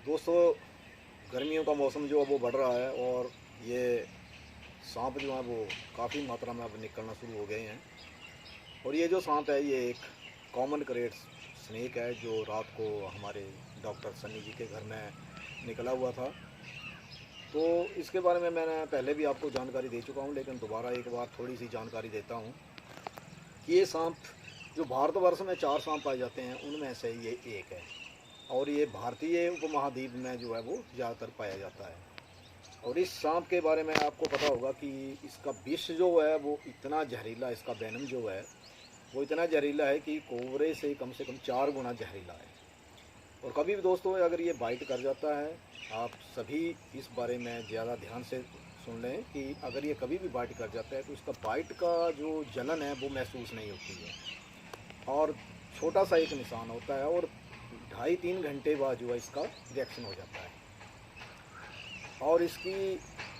दोस्तों, गर्मियों का मौसम जो है वो बढ़ रहा है और ये सांप जो है वो काफ़ी मात्रा में अब निकलना शुरू हो गए हैं। और ये जो सांप है ये एक कॉमन करेट स्नेक है जो रात को हमारे डॉक्टर सन्नी जी के घर में निकला हुआ था। तो इसके बारे में मैंने पहले भी आपको जानकारी दे चुका हूँ, लेकिन दोबारा एक बार थोड़ी सी जानकारी देता हूँ कि ये सांप जो भारतवर्ष में 4 सांप पाए जाते हैं उनमें से ये एक है। और ये भारतीय उपमहाद्वीप में जो है वो ज़्यादातर पाया जाता है। और इस सांप के बारे में आपको पता होगा कि इसका विष जो है वो इतना जहरीला, इसका वेनम जो है वो इतना जहरीला है कि कोबरे से कम 4 गुना जहरीला है। और कभी भी दोस्तों अगर ये बाइट कर जाता है, आप सभी इस बारे में ज़्यादा ध्यान से सुन लें कि अगर ये कभी भी बाइट कर जाता है तो इसका बाइट का जो जलन है वो महसूस नहीं होती है और छोटा सा एक निशान होता है और 2.5-3 घंटे बाद जो है इसका रिएक्शन हो जाता है। और इसकी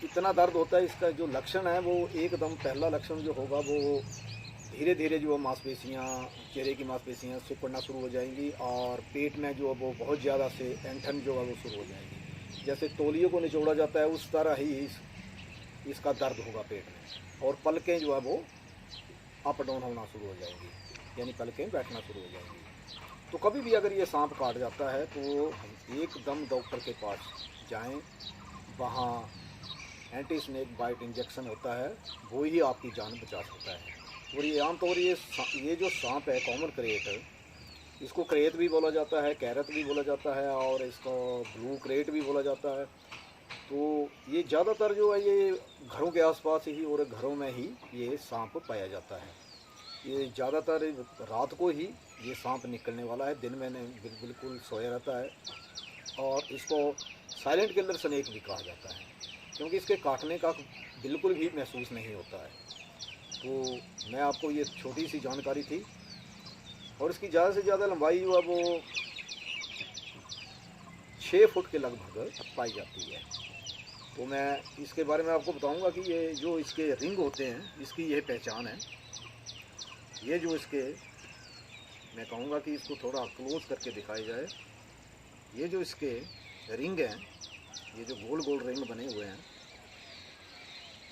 इतना दर्द होता है, इसका जो लक्षण है वो एकदम पहला लक्षण जो होगा वो धीरे धीरे जो मांसपेशियाँ, चेहरे की मांसपेशियाँ सिकुड़ना शुरू हो जाएंगी और पेट में जो है वो बहुत ज़्यादा से ऐंठन जो है वो शुरू हो जाएगी। जैसे तौलिए को निचोड़ा जाता है उस तरह ही इसका दर्द होगा पेट में। और पलकें जो है वो अप डाउन होना शुरू हो जाएंगी, यानी पलकें बैठना शुरू हो जाएंगी। तो कभी भी अगर ये सांप काट जाता है तो एकदम डॉक्टर के पास जाएं, वहाँ एंटी स्नेक बाइट इंजेक्शन होता है, वो ही आपकी जान बचा सकता है। और ये आमतौर ये जो सांप है कॉमन करेट, इसको करेत भी बोला जाता है, कैरत भी बोला जाता है और इसको ब्लू करेट भी बोला जाता है। तो ये ज़्यादातर जो है ये घरों के आसपास ही और घरों में ही ये सांप पाया जाता है। ये ज़्यादातर रात को ही ये सांप निकलने वाला है, दिन में बिल्कुल सोया रहता है। और इसको साइलेंट किलर स्नेक भी कहा जाता है क्योंकि इसके काटने का बिल्कुल भी महसूस नहीं होता है। तो मैं आपको ये छोटी सी जानकारी थी और इसकी ज़्यादा से ज़्यादा लंबाई जो है वो 6 फुट के लगभग पाई जाती है। तो मैं इसके बारे में आपको बताऊंगा कि ये जो इसके रिंग होते हैं इसकी ये पहचान है। ये जो इसके, मैं कहूँगा कि इसको थोड़ा क्लोज करके दिखाया जाए। ये जो इसके रिंग हैं, ये जो गोल गोल रिंग बने हुए हैं,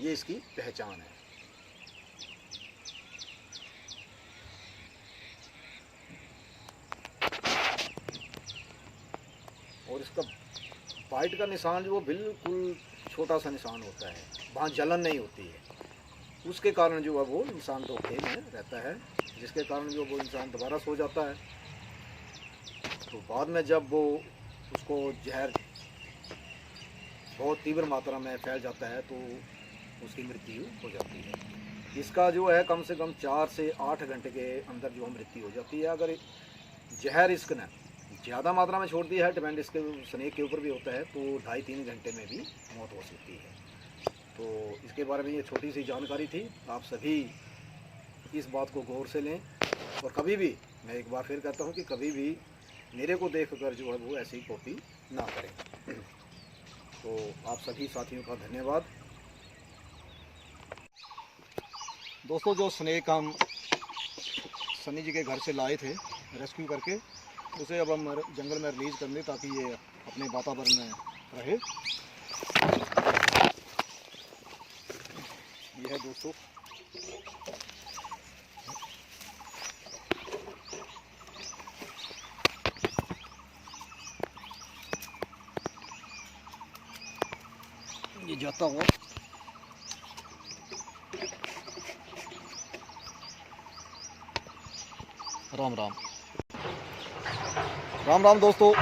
ये इसकी पहचान है। और इसका बाइट का निशान जो बिल्कुल छोटा सा निशान होता है, वहाँ जलन नहीं होती है। उसके कारण जो है वो इंसान धोखे में रहता है, जिसके कारण जो वो इंसान दोबारा सो जाता है। तो बाद में जब वो उसको जहर बहुत तीव्र मात्रा में फैल जाता है तो उसकी मृत्यु हो जाती है। इसका जो है कम से कम 4 से 8 घंटे के अंदर जो मृत्यु हो जाती है। अगर जहर इसने ज़्यादा मात्रा में छोड़ दिया है, डिपेंड इसके स्नेक के ऊपर भी होता है, तो 2.5-3 घंटे में भी मौत हो सकती है। तो इसके बारे में ये छोटी सी जानकारी थी। आप सभी इस बात को गौर से लें और कभी भी, मैं एक बार फिर कहता हूँ कि कभी भी मेरे को देखकर जो है वो ऐसी कॉपी ना करें। तो आप सभी साथियों का धन्यवाद। दोस्तों, जो स्नेक हम सनी जी के घर से लाए थे रेस्क्यू करके, उसे अब हम जंगल में रिलीज़ कर दें ताकि ये अपने वातावरण में रहे। ये है दोस्तों ये जाता हुआ। राम राम, राम राम दोस्तों।